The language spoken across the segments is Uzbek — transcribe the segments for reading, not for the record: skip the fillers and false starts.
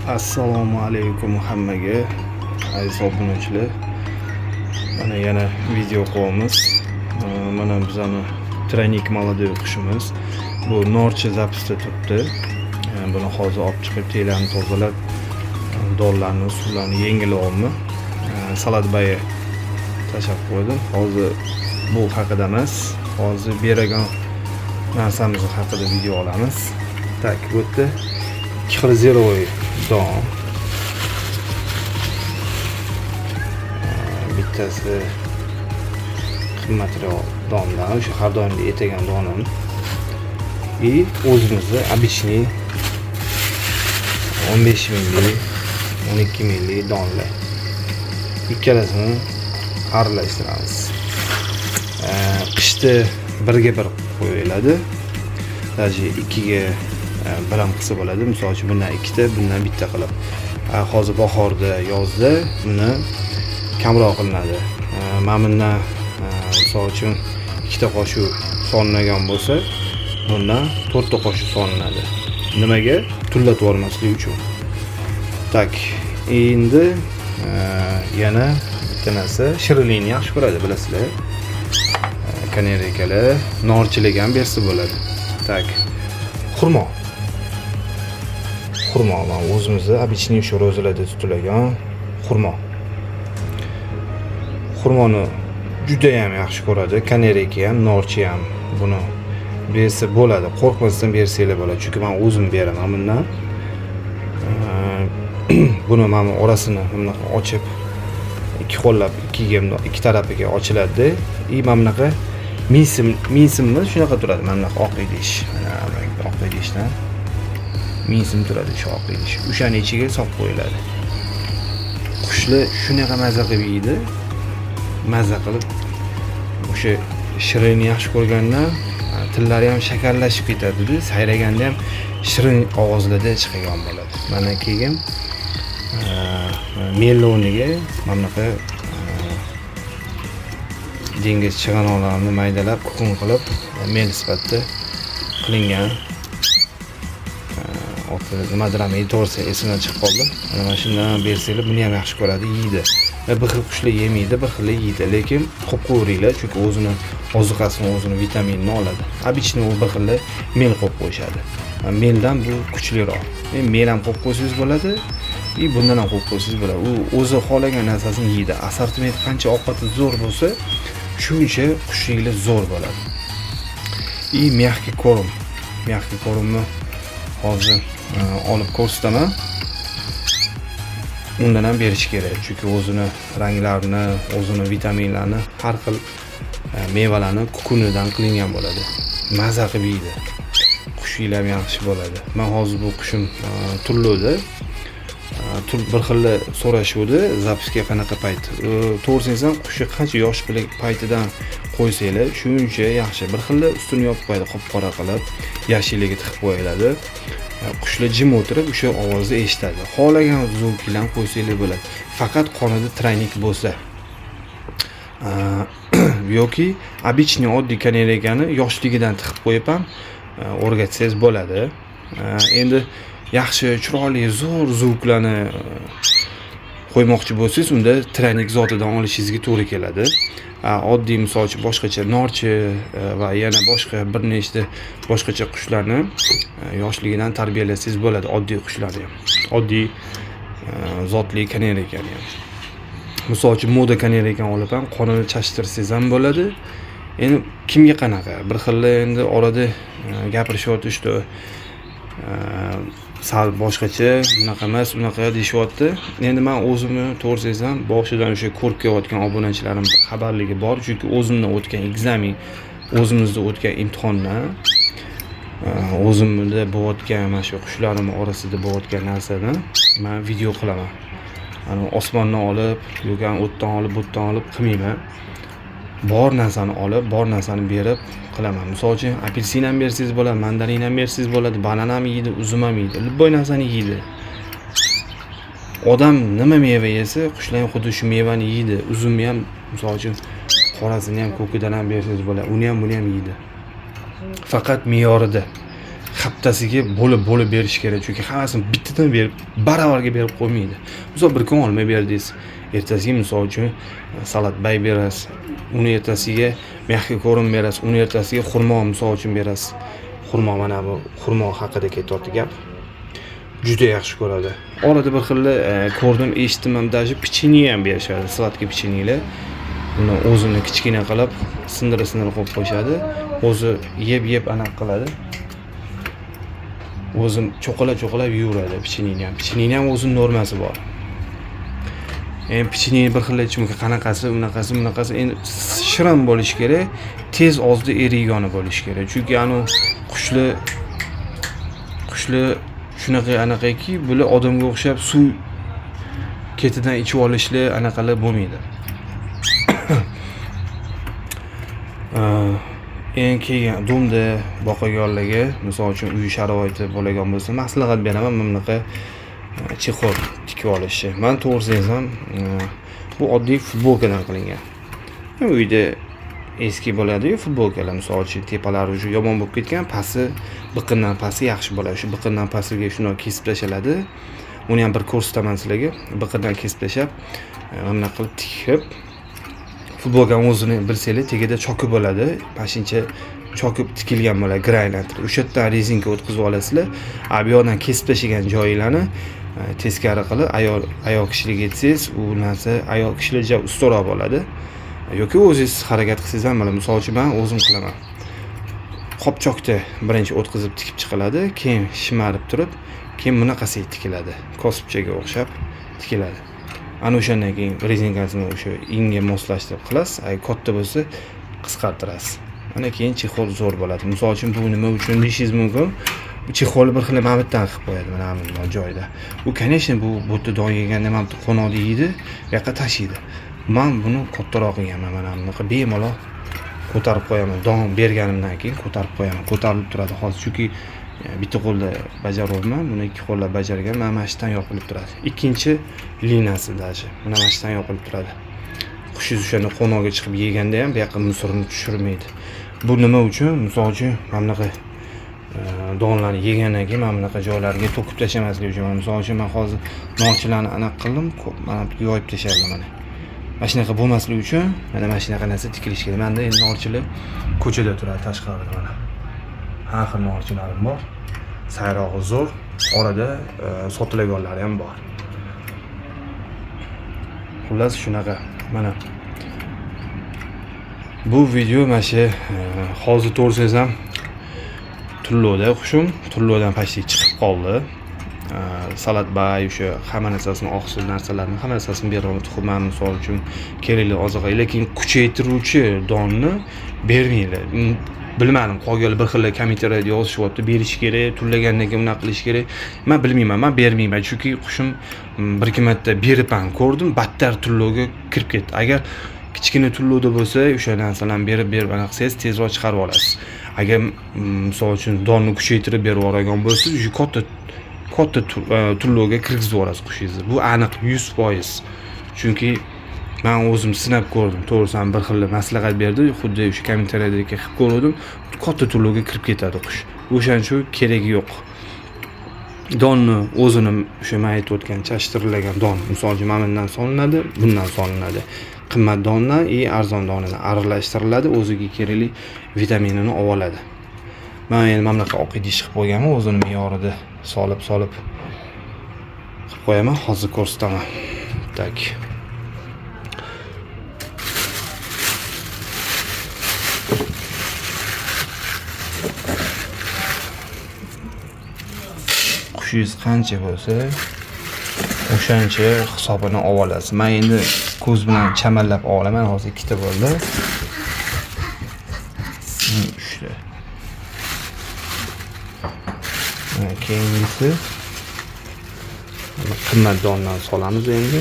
Assalomu alaykum hammaga, aziz obunachilar. Mana yana video qo'yamiz. Mana bizani trenik молодой qushimiz. Bu norchi zapisda turibdi. Buni hozir olib chiqib telarini tozalab, donlarni, suvlarni yengil olmi. Salatbayi tashab qo'ydim. Hozir bu haqida emas, hozir beragan narsamiz haqida video olamiz. Tak, bu yerda 2 don. Bittasi qimmatroq dondan, o'sha har doimda etagan donim. И o'zimizda обычный 15 milli, 12 milli donlar. Ikkalasini aralashtiramiz. Qishda birga bir qo'yiladi. Даже 2 ga bir ham qilsa bo'ladi. Misol uchun bundan 2 ta, bundan bitta qilib. Hozir bahorda, yozda buni kamroq qilinadi. Mana bundan misol uchun 2 ta qoshiq solingan bo'lsa, bundan 4 ta qoshiq solinadi. Nimaga? Tullatib yubormaslik uchun. Tak, endi yana bitta narsa, shirinlikni yaxshi ko'radi, bilasizlar. Kanariykalar, norchilik ham bersa bo'ladi. Tak, xurmo. Xurmo mana o'zimizda обычный shu ro'zalarda tutilgan xurmo. Xurmoni juda ham yaxshi ko'radi. Kanariyka ham, norchi ham buni bersa bo'ladi. Qo'rqmasdan bersanglar bo'ladi. Chunki men o'zim beraman bundan. Buni mana orasini bunaqa ochib, ikki qo'llab ikki tarafiga ochiladi. Mana bunaqa minsimmi shunaqa turadi. Mana bunaqa oq idish. Mana oq idishdan minsim turadi shu oq idish. O'shani ichiga solib qo'yiladi. Qushlar shunaqa mazza qilib yeydi. Mazza qilib o'sha shirinni yaxshi ko'rgandan tillari ham shakarlashib ketadi-da, sayraganda ham shirin ovozlarda chiqagan bo'ladi. Mana keyin meloniga mana bunaqa dengiz chig'anoqlarini maydalab, kukun qilib, mel sifatida qilingan. Nimadir ham to'g'risi esimdan chiqib qoldi. Mana shundan bersanglar buni ham yaxshi ko'radi, yeydi. Bir xil qushlar yemaydi, bir xil yeydi, lekin qo'yib qo'yinglar, chunki o'zini ozuqasini, o'zini vitaminini oladi. Обычный u bir xil mel qo'yib qo'yishadi. Meldan bu kuchliroq. Mel ham qo'yib qo'ysangiz bo'ladi, bundan ham qo'yib qo'ysangiz bo'ladi. U o'zi xohlagan narsasini yeydi. Assortiment qancha ovqati zo'r bo'lsa, shuncha qushliklar zo'r bo'ladi. Mягкий корм. Mягкий kormni hozir olib ko'rsataman. Undan ham berish kerak, chunki o'zini ranglarini, o'zini vitaminlarini, har xil mevalarni kukunidan qilingan bo'ladi. Mazza qilib yeydi. Qushinglar ham yaxshi bo'ladi. Men hozir bu qushim turludi. Bir xil so'rashuvdi, zapisga qanaqa payt. To'g'risini aytsam, qushni qancha yosh paytidan qo'ysanglar, shuncha yaxshi. Bir xil ustini yopib qo'yadi, qop-qora qilib, yashilligiga tiqib qo'yiladi. Qushlar jim o'tirib o'sha ovozni eshitadi. Xohlagan zvuk bilan qo'ysanglar bo'ladi. Faqat qonida trenik bo'lsa. Yoki обычный oddiy kanariyani yoshligidan tiqib qo'yib ham o'rgatsangiz bo'ladi. Endi yaxshi, chiroyli, zo'r zvuklarni qo'ymoqchi bo'lsangiz, unda trenik zotidan olishingizga to'g'ri keladi. Oddiy misol uchun boshqacha norchi va yana boshqa bir nechta boshqacha qushlarni yoshligidan tarbiyalasangiz bo'ladi, oddiy qushlarni ham. Oddiy zotli kanariyani ham. Misol uchun moda kanariyani olib ham qonini chashtirsangiz ham bo'ladi. Endi kimga qanaqa? Bir xil endi orada gapirishyapti, işte sal boshqacha, bunaqa emas, bunaqa deyishyapti. Endi men o'zimni to'g'risi aytsam, boshidan o'sha ko'rib kelayotgan obunachilarim xabarligi bor, chunki o'zimda o'tgan ekzamen, o'zimizda o'tgan imtihondan, o'zimda bo'layotgan mana shu qushlarim orasida bo'layotgan narsani men video qilaman. Osmondan olib, yo'q o'tdan olib, butdan olib qilmayman. Bor narsani olib, bor narsani berib qilaman. Misol uchun, apelsin ham bersangiz bo'ladi, mandarin ham bersangiz bo'ladi, banan ham yeydi, uzum ham yeydi, любой narsani yeydi. Odam nima meva yesa, qushlar ham xuddi shu mevani yeydi. Uzumni ham, misol uchun, qorasini ham, ko'kidan ham bersangiz bo'ladi. Uni ham, buni ham yeydi. Faqat me'yorida. haftasiga bo'lib berish kerak, chunki hammasini bittadan berib baravarga berib qo'ymaydi. Misol bir kun olma berdingiz, ertasiga misol uchun salat bay berasiz, uni ertasiga mexi ko'rin berasiz, uni ertasiga xurmo misol uchun berasiz. Xurmo, mana bu xurmo haqida ketyapti gap. Juda yaxshi ko'radi. Orada bir xil ko'rdim, eshitdim ham, даже pechenye ham berishadi, sladkий pechenyelar. Uni o'zini kichkina qilib, sindirib qo'yib qo'yishadi. O'zi yeb anaqa qiladi. O'zim cho'qilab yuraveradi pechenye ham. Pechenye ham o'zining normasi bor. Endi pechenye bir xil aytishim mumkin, qanaqasi, bunaqasi. Endi shirin bo'lishi kerak, tez ozda eriygani bo'lishi kerak. Chunki anu qushlar shunaqa anaqaki, bular odamga o'xshab suv ketidan ichib olishlar anaqalar bo'lmaydi. Eng keyin domda boqaganlarga, misol uchun uy sharoiti bo'lgan bo'lsa, maslahat beraman bunaqa chexol tikib olishi. Men to'g'risi desam, bu oddiy futbolkadan qilingan. Uyda eski bo'ladi-yu futbolkalar, misol uchun tepalari уже yomon bo'lib ketgan, pasti, biqindan pasti yaxshi bo'ladi. Shu biqindan pastiga shuni kesib tashladi. Uni ham bir ko'rsataman sizlarga. Biqindan kesib tashlab, mana qilib tikib, futbolka o'zini bilsanglar, tagida choki bo'ladi. Pashincha chokib tikilgan bo'ladi, gir aylantirib. O'sha yerdan rezinka o'tkazib olasizlar. Bu yoqdan kesib tashlagan joylarni teskari qilib, ayol kishilik etsangiz, u narsa ayol kishilar ustunroq bo'ladi. Yoki o'zingiz harakat qilsangiz ham bo'ladi. Misol uchun men o'zim qilaman. Qopchoqda birinchi o'tkazib tikib chiqiladi, keyin shimarib turib, keyin bunaqasiga tikiladi. Kosibchaga o'xshab tikiladi. Ana o'shandan keyin rezinkasini o'sha inga moslashtirib qilasiz. Katta bo'lsa qisqartirasiz. Ana keyin chexol zo'r bo'ladi. Misol uchun bu nima uchun deyishingiz mumkin. Bu chexolni bir xil mabitdan qilib qo'yadi mana bu joyda. Bu, конечно, bu bo'tda don yeganda ham qo'noqda yeydi, bu yoqqa tashiydi. Men buni kattaroq yegaman, mana bunaqa bemalol ko'tarib qo'yaman. Don berganimdan keyin ko'tarib qo'yaman. Ko'tarilib turadi hozir, chunki bitta qo'lda bajarolmayman, buni ikki qo'lda bajargan, mana mashdan yopilib turadi. Ikkinchi liniyasi даже mana mashdan yopilib turadi. Qushingiz o'shanda qo'noqga chiqib yeganda ham bu yoqqa musorni tushirmaydi. Bu nima uchun? Misol uchun mana bunaqa donlarni yegandan keyin mana bunaqa joylarga to'kib tashlamaslik uchun. Misol uchun men hozir nonchilarni anaqa qildim, mana bu yoyib tashladim mana. Mana shunaqa bo'lmasligi uchun mana shunaqa narsa tikilishi kerak. Menda endi nonchilar ko'chada turadi, tashqarida mana. Har xil nonchilarim bor. Sayrog'i zo'r, orada sotilganlari ham bor. Xullas shunaqa. Mana bu video mana shu hozir to'g'risi ham Tulloda qushim, Tullodan pashti chiqib qoldi. Salat bay, o'sha hamma narsasini, oqsil narsalarni hamma narsasini beraman. Tuxum, misol uchun kerakli oziqa, lekin kuchaytiruvchi donni bermaydi. Bilmadim, qolganlar bir xil kommentariyada yozishyapti, berish kerak, tullagandan keyin bunaqa qilish kerak. Men bilmayman, men bermayman, chunki qushim bir-ikki marta berib ham ko'rdim, battar tulloga kirib ketdi. Agar kichkina tulloda bo'lsa, o'sha narsalarni berib anaqa qilsangiz tezroq chiqarib olasiz. Agar misol uchun donni kuchaytirib berib yuborgan bo'lsangiz, o'sha katta tulloga kirgizib yuborasiz qushingizni. Bu aniq 100%. Chunki men o'zim sinab ko'rdim. To'g'risi ham bir xil maslahat berdi, xuddi o'sha kommentariyadagi qilib ko'rdim. Katta tulloga kirib ketadi qush. O'shaning uchun keragi yo'q. Donni o'zini o'sha men aytib o'tgan chashtirilgan don, misol uchun mana bundan solinadi, bundan solinadi. Qimmat dondan arzon dondan aralashtiriladi, o'ziga kerakli vitaminini oladi. Men endi mana bunaqa oq idish qilib qo'yganman, o'zini me'yorida solib qilib qo'yaman, hozir ko'rsataman. Tak. Qushingiz qancha bo'lsa, o'shancha hisobini olasiz. Men endi ko'z bilan chamallab olaman, hozir ikkita bo'ldi. 3 ta. Keyingisi qimmat dondan solamiz endi.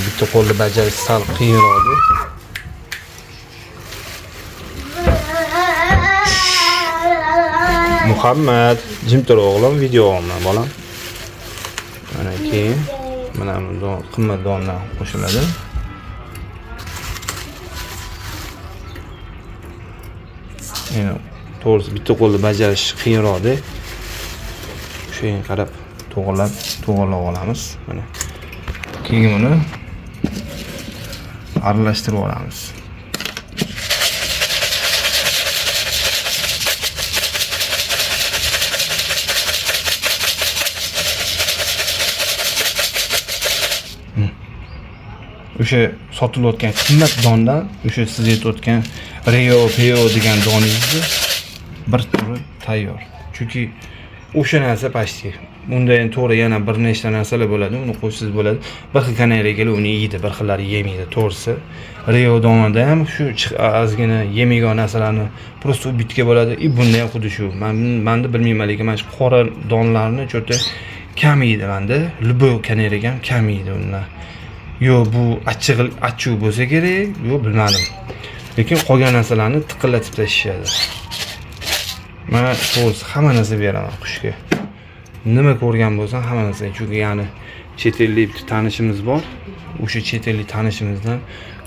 Bitta qo'lda bajarish sal qiyinroqdir. Muhammad, jim tur o'g'lim, video olaman bolam. Mana keyin mana bu qimmat dondan qo'shiladi. Yana to'g'risi bitta qo'lda bajarish qiyinroqda. O'shanga qarab to'g'irlab olamiz. Mana. Keyin uni aralashtirib olamiz. O'sha sotilayotgan qimmat dondan o'sha siz aytayotgan Rio Peo degan doningizni bir turi tayyor. Chunki o'sha narsa pashti. Bunda endi to'g'ri yana bir nechta narsalar bo'ladi, uni qo'shsiz bo'ladi. Bir xil kanariyalar uni yeydi, bir xillari yemaydi, to'g'risi. Rio donida ham shu ozgina yemagan narsalarni просто bitga bo'ladi. Bunda ham xuddi shu. Menda bilmayman, lekin mana shu qora donlarni cho'ta kam yeydi menda. Любой kanariya ham kam yeydi undan. Yo bu achchiq bo'lsa kerak, yo bilmadim. Lekin qolgan narsalarni tiqillatib tashishadi. Mana to'g'risi hamma narsa beraman qushga. Nima ko'rgan bo'lsam hamma narsa, chunki ya'ni chet ellik tanishimiz bor. O'sha chet ellik tanishimizdan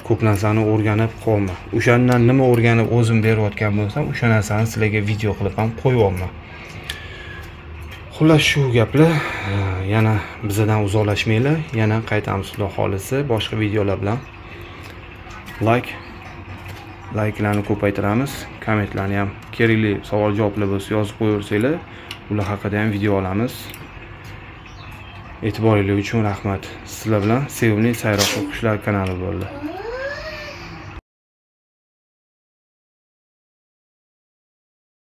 ko'p narsani o'rganib qolma. O'shandan nima o'rganib o'zim berayotgan bo'lsam, o'sha narsani sizlarga video qilib ham qo'yibman. Xullas shu gaplar, yana bizdan uzoqlashmanglar. Yana qaytamiz xudo xolisi boshqa videolar bilan. Like'larni ko'paytiramiz, kommentlarni ham kerakli savol-javoblar bo'lsa yozib qo'yaversanglar, ular haqida ham video olamiz. E'tiboringiz uchun rahmat. Sizlar bilan sevimli sayroqli qushlar kanali bo'ldi.